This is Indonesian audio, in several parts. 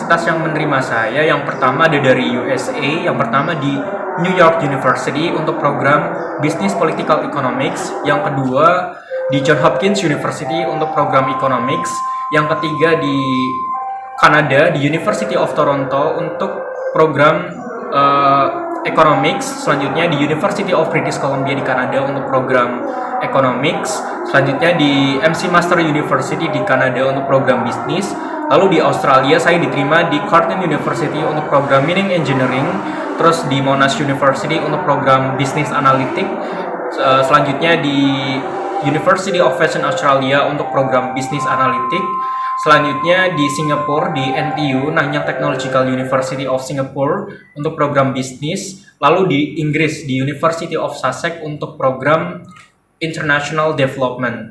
universitas yang menerima saya, yang pertama ada dari USA, yang pertama di New York University untuk program Business Political Economics, yang kedua di Johns Hopkins University untuk program Economics, yang ketiga di Kanada di University of Toronto untuk program Economics, selanjutnya di University of British Columbia di Kanada untuk program Economics, selanjutnya di MC Master University di Kanada untuk program bisnis, lalu di Australia saya diterima di Curtin University untuk program Mining Engineering, terus di Monash University untuk program Business Analytics, selanjutnya di University of Western Australia untuk program Business Analytics, selanjutnya di Singapura di NTU Nanyang Technological University of Singapore untuk program bisnis, lalu di Inggris di University of Sussex untuk program International Development.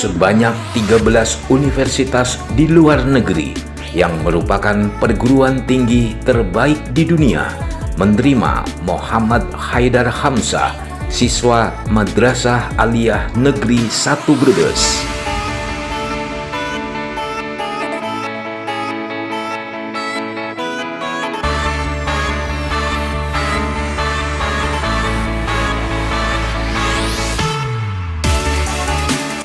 Sebanyak 13 universitas di luar negeri yang merupakan perguruan tinggi terbaik di dunia menerima Muhammad Haidar Hamzah, siswa Madrasah Aliyah Negeri 1 Brebes.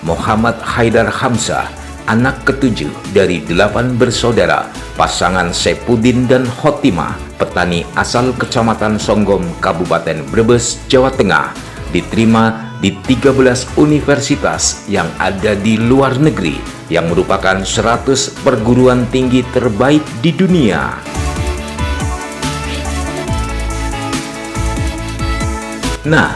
Muhammad Haidar Hamzah, anak ketujuh dari 8 bersaudara, pasangan Sepudin dan Khotimah, petani asal Kecamatan Songgom, Kabupaten Brebes, Jawa Tengah, diterima di 13 universitas yang ada di luar negeri yang merupakan 100 perguruan tinggi terbaik di dunia. Nah,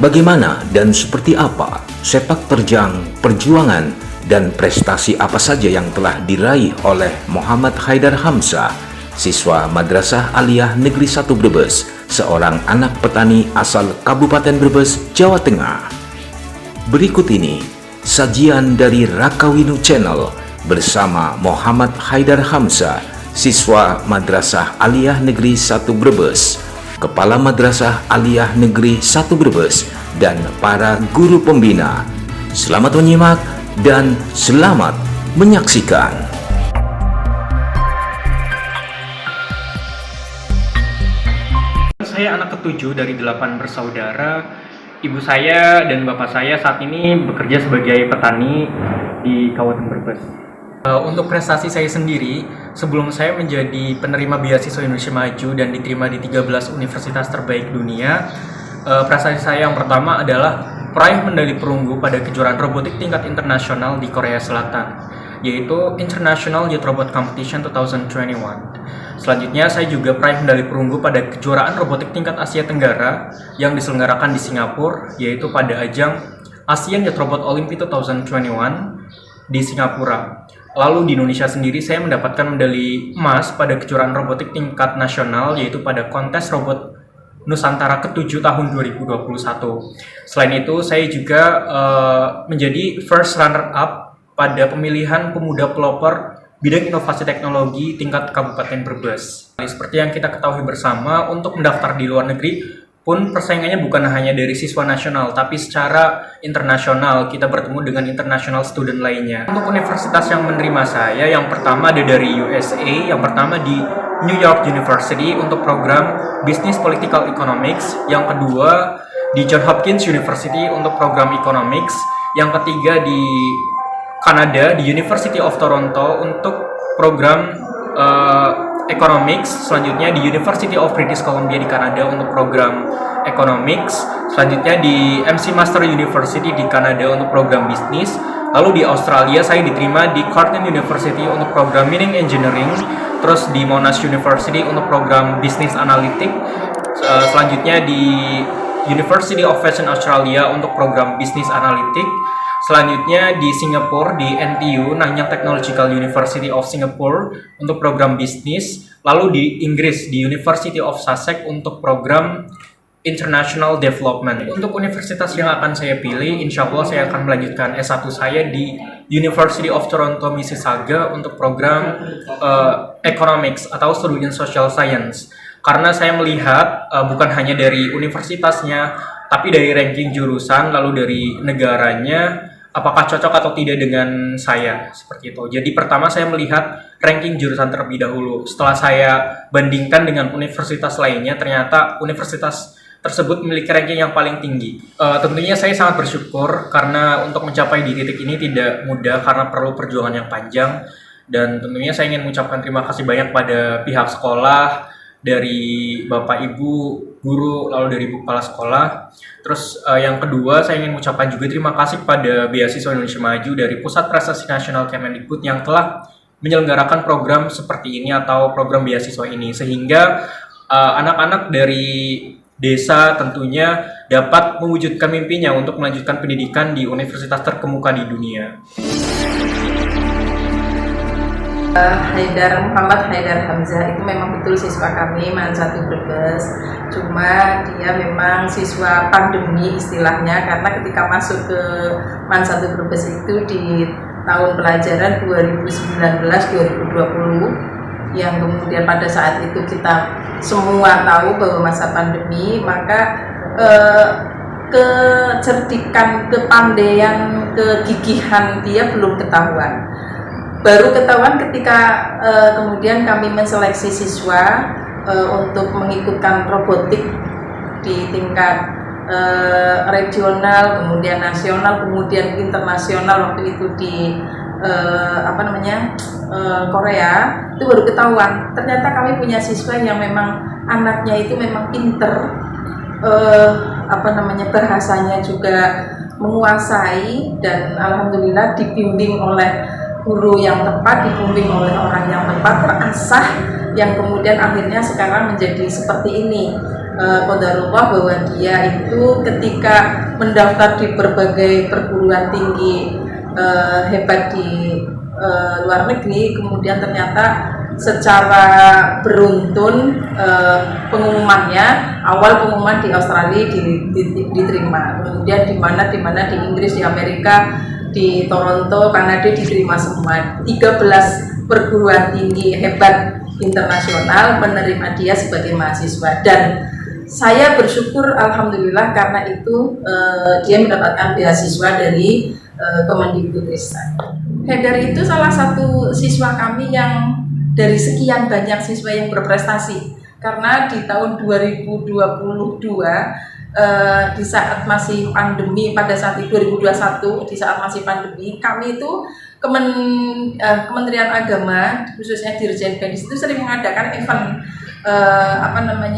bagaimana dan seperti apa sepak terjang, perjuangan, dan prestasi apa saja yang telah diraih oleh Muhammad Haidar Hamzah, siswa Madrasah Aliyah Negeri 1 Brebes, seorang anak petani asal Kabupaten Brebes, Jawa Tengah. Berikut ini sajian dari Rakawinu Channel bersama Muhammad Haidar Hamzah, siswa Madrasah Aliyah Negeri 1 Brebes, Kepala Madrasah Aliyah Negeri 1 Brebes, dan para guru pembina. Selamat menyimak dan selamat menyaksikan. Saya anak ketujuh dari 8 bersaudara. Ibu saya dan bapak saya saat ini bekerja sebagai petani di Kabupaten Brebes. Untuk prestasi saya sendiri, sebelum saya menjadi penerima beasiswa Indonesia Maju dan diterima di 13 universitas terbaik dunia, prestasi saya yang pertama adalah peraih medali perunggu pada kejuaraan robotik tingkat internasional di Korea Selatan, yaitu International Youth Robot Competition 2021. Selanjutnya, saya juga peraih medali perunggu pada kejuaraan robotik tingkat Asia Tenggara yang diselenggarakan di Singapura, yaitu pada ajang Asian Youth Robot Olympiad 2021 di Singapura. Lalu di Indonesia sendiri saya mendapatkan medali emas pada kejuaraan robotik tingkat nasional, yaitu pada kontes robot Nusantara ke-7 tahun 2021. Selain itu, saya juga menjadi first runner up pada pemilihan pemuda pelopor bidang inovasi teknologi tingkat Kabupaten Brebes. Seperti yang kita ketahui bersama, untuk mendaftar di luar negeri pun persaingannya bukan hanya dari siswa nasional, tapi secara internasional kita bertemu dengan international student lainnya. Untuk universitas yang menerima saya, yang pertama ada dari USA, yang pertama di New York University untuk program Business Political Economics, yang kedua di Johns Hopkins University untuk program Economics, yang ketiga di Kanada di University of Toronto untuk program Economics, selanjutnya di University of British Columbia di Kanada untuk program Economics, selanjutnya di MC Master University di Kanada untuk program bisnis, lalu di Australia saya diterima di Curtin University untuk program Mining Engineering, terus di Monash University untuk program Business Analytics, selanjutnya di University of Western Australia untuk program Business Analytics, selanjutnya di Singapura di NTU Nanyang Technological University of Singapore untuk program bisnis, lalu di Inggris di University of Sussex untuk program International Development. Untuk universitas yang akan saya pilih, insya Allah saya akan melanjutkan S1 saya di University of Toronto, Mississauga untuk program Economics atau Student Social Science. Karena saya melihat bukan hanya dari universitasnya, tapi dari ranking jurusan, lalu dari negaranya, apakah cocok atau tidak dengan saya, seperti itu. Jadi pertama saya melihat ranking jurusan terlebih dahulu. Setelah saya bandingkan dengan universitas lainnya, ternyata universitas tersebut memiliki ranking yang paling tinggi. Tentunya saya sangat bersyukur karena untuk mencapai di titik ini tidak mudah karena perlu perjuangan yang panjang, dan tentunya saya ingin mengucapkan terima kasih banyak pada pihak sekolah, dari Bapak Ibu guru, lalu dari Ibu Kepala Sekolah. Terus yang kedua saya ingin mengucapkan juga terima kasih pada Beasiswa Indonesia Maju dari Pusat Prestasi Nasional Kemendikbud yang telah menyelenggarakan program seperti ini atau program beasiswa ini, sehingga anak-anak dari desa tentunya dapat mewujudkan mimpinya untuk melanjutkan pendidikan di universitas terkemuka di dunia. Muhammad Haidar Hamzah itu memang betul siswa kami MAN 1 Brebes. Cuma dia memang siswa pandemi istilahnya, karena ketika masuk ke MAN 1 Brebes itu di tahun pelajaran 2019-2020, yang kemudian pada saat itu kita semua tahu bahwa masa pandemi, maka kecerdikan, kepandaian, kegigihan dia belum ketahuan. Baru ketahuan ketika kemudian kami menseleksi siswa untuk mengikutkan robotik di tingkat regional, kemudian nasional, kemudian internasional waktu itu di Korea. Itu baru ketahuan ternyata kami punya siswa yang memang anaknya itu memang pinter, bahasanya juga menguasai, dan alhamdulillah dibimbing oleh guru yang tepat, dibimbing oleh orang yang tepat, terasah, yang kemudian akhirnya sekarang menjadi seperti ini. Qadarullah bahwa dia itu ketika mendaftar di berbagai perguruan tinggi hebat di luar negeri, kemudian ternyata secara beruntun pengumumannya, awal pengumuman di Australia diterima, kemudian di mana di Inggris, di Amerika, di Toronto, Kanada diterima semua. 13 perguruan tinggi hebat internasional menerima dia sebagai mahasiswa, dan saya bersyukur alhamdulillah karena itu dia mendapatkan beasiswa dari Kemendikbudristek. Haidar itu salah satu siswa kami yang dari sekian banyak siswa yang berprestasi, karena di tahun 2022 di saat masih pandemi, pada saat itu 2021 di saat masih pandemi, kami itu Kementerian Agama khususnya Dirjen Pendis itu sering mengadakan event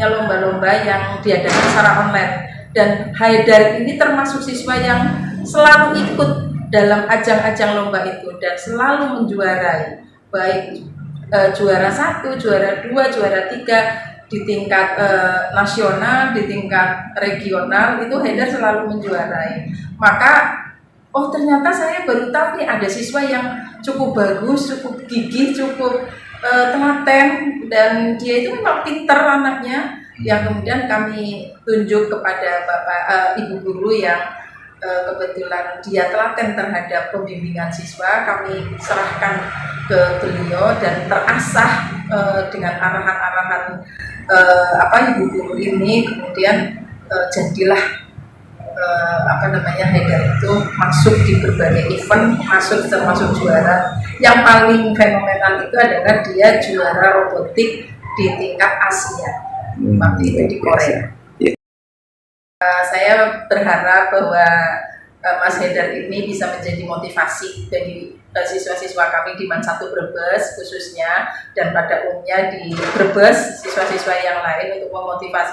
lomba-lomba yang diadakan secara online, dan Haidar ini termasuk siswa yang selalu ikut dalam ajang-ajang lomba itu dan selalu menjuarai, baik juara 1, juara 2, juara 3 di tingkat nasional, di tingkat regional, itu Haidar selalu menjuarai. Maka ternyata saya baru tahu nih ada siswa yang cukup bagus, cukup gigih, cukup telaten, dan dia itu memang pinter anaknya, yang kemudian kami tunjuk kepada ibu guru yang kebetulan dia telaten terhadap pembimbingan siswa. Kami serahkan ke beliau dan terasah dengan arahan-arahan ibu guru ini, kemudian jadilah Haidar itu masuk di berbagai event, termasuk juara. Yang paling fenomenal itu adalah dia juara robotik di tingkat Asia waktu itu di Korea. Saya berharap bahwa Mas Haidar ini bisa menjadi motivasi bagi siswa-siswa kami di MAN 1 Brebes khususnya, dan pada umumnya di Brebes siswa-siswa yang lain, untuk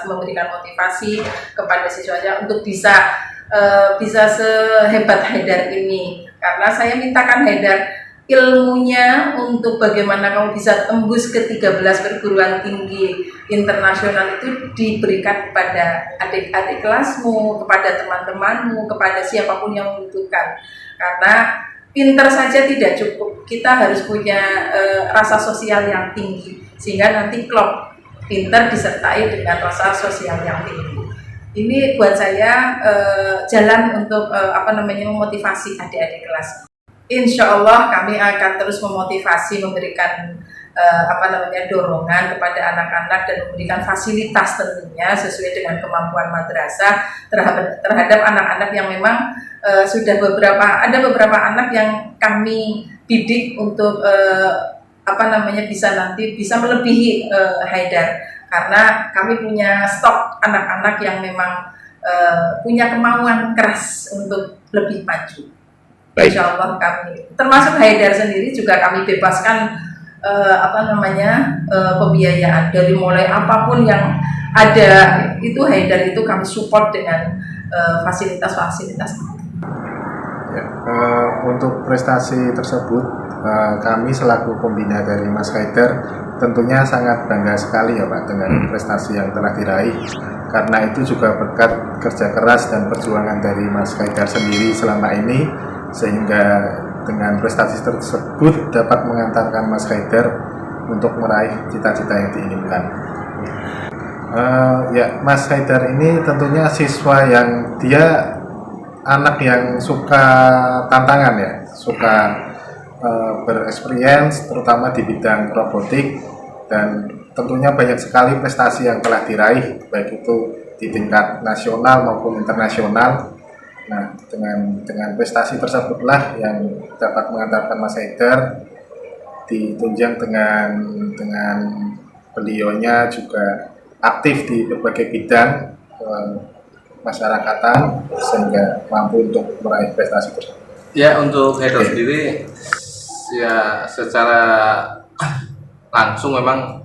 memberikan motivasi kepada siswanya untuk bisa sehebat Haidar ini. Karena saya mintakan Haidar ilmunya untuk bagaimana kamu bisa tembus ke 13 perguruan tinggi internasional itu diberikan kepada adik-adik kelasmu, kepada teman-temanmu, kepada siapapun yang membutuhkan. Karena pinter saja tidak cukup, kita harus punya rasa sosial yang tinggi, sehingga nanti klop pinter disertai dengan rasa sosial yang tinggi. Ini buat saya jalan untuk memotivasi adik-adik kelas. Insya Allah kami akan terus memotivasi, memberikan dorongan kepada anak-anak dan memberikan fasilitas tentunya sesuai dengan kemampuan madrasah terhadap anak-anak yang memang sudah ada beberapa anak yang kami bidik untuk bisa melebihi Haidar, karena kami punya stok anak-anak yang memang punya kemauan keras untuk lebih maju. Baik. Insya Allah kami, termasuk Haidar sendiri juga kami bebaskan pembiayaan dari mulai apapun yang ada itu Haidar itu kami support dengan fasilitas-fasilitas. Ya, untuk prestasi tersebut kami selaku pembina dari Mas Haidar tentunya sangat bangga sekali ya Pak dengan prestasi yang telah diraih, karena itu juga berkat kerja keras dan perjuangan dari Mas Haidar sendiri selama ini, sehingga dengan prestasi tersebut dapat mengantarkan Mas Haidar untuk meraih cita-cita yang diinginkan. Mas Haidar ini tentunya siswa yang dia anak yang suka tantangan ya, suka berexperience terutama di bidang robotik, dan tentunya banyak sekali prestasi yang telah diraih baik itu di tingkat nasional maupun internasional. Nah, dengan prestasi tersebutlah yang dapat mengantarkan Mas Haidar ditunjang dengan beliaunya juga aktif di berbagai bidang masyarakatan sehingga mampu untuk meraih prestasi tersebut. Ya, untuk Haidar sendiri ya secara langsung memang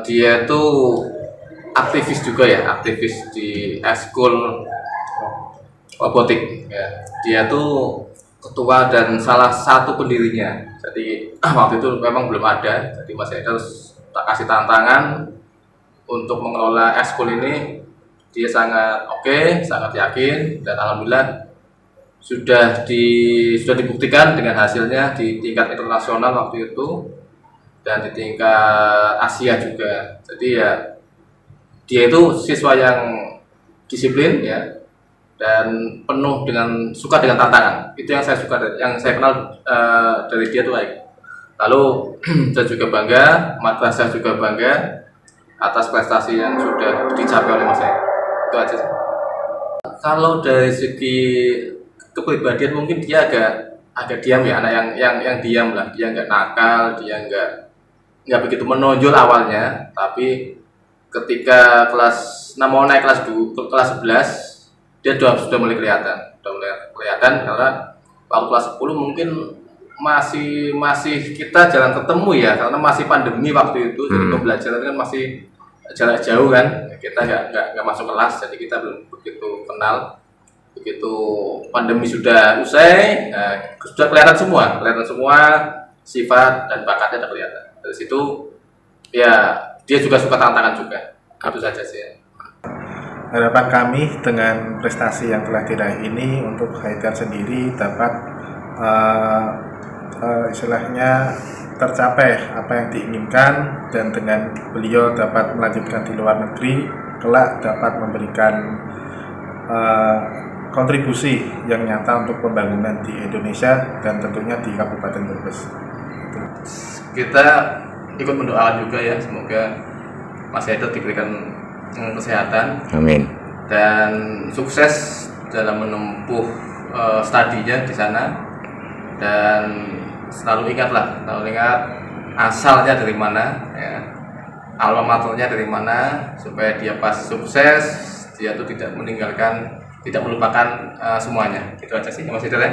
dia tuh aktivis juga ya, aktivis di eskul robotik ya. Dia tuh ketua dan salah satu pendirinya. Jadi waktu itu memang belum ada, jadi Mas Haidar tak kasih tantangan untuk mengelola eskul ini. Dia sangat sangat yakin, dan alhamdulillah sudah dibuktikan dengan hasilnya di tingkat internasional waktu itu dan di tingkat Asia juga. Jadi ya dia itu siswa yang disiplin ya, dan penuh suka dengan tantangan. Itu yang saya suka, yang saya kenal dari dia tuh baik. Lalu saya juga bangga, madrasah juga bangga atas prestasi yang sudah dicapai oleh Mas Haidar. Itu aja sih. Kalau dari segi kepribadian mungkin dia agak diam ya, anak yang diam lah. Dia nggak nakal, dia nggak begitu menonjol awalnya, tapi ketika mau naik kelas 11 dia sudah mulai kelihatan karena waktu kelas 10 mungkin masih kita jarang ketemu ya, karena masih pandemi waktu itu. Jadi pembelajaran kan masih jarak jauh kan, kita nggak masuk kelas, jadi kita belum begitu kenal. Begitu pandemi sudah usai, sudah kelihatan semua sifat dan bakatnya sudah kelihatan. Dari situ ya dia juga suka tantangan juga. Itu saja sih. Harapan kami dengan prestasi yang telah diraih ini untuk Haidar sendiri dapat istilahnya tercapai apa yang diinginkan, dan dengan beliau dapat melanjutkan di luar negeri, kelak dapat memberikan kontribusi yang nyata untuk pembangunan di Indonesia dan tentunya di Kabupaten Brebes. Kita ikut mendoakan juga ya, semoga Mas Haidar diberikan kesehatan, Amin. dan sukses dalam menempuh studinya di sana. Dan selalu ingat asalnya dari mana ya, alma maternya dari mana, supaya dia pas sukses dia tuh tidak melupakan semuanya. Itu aja sih Mas Haidar ya.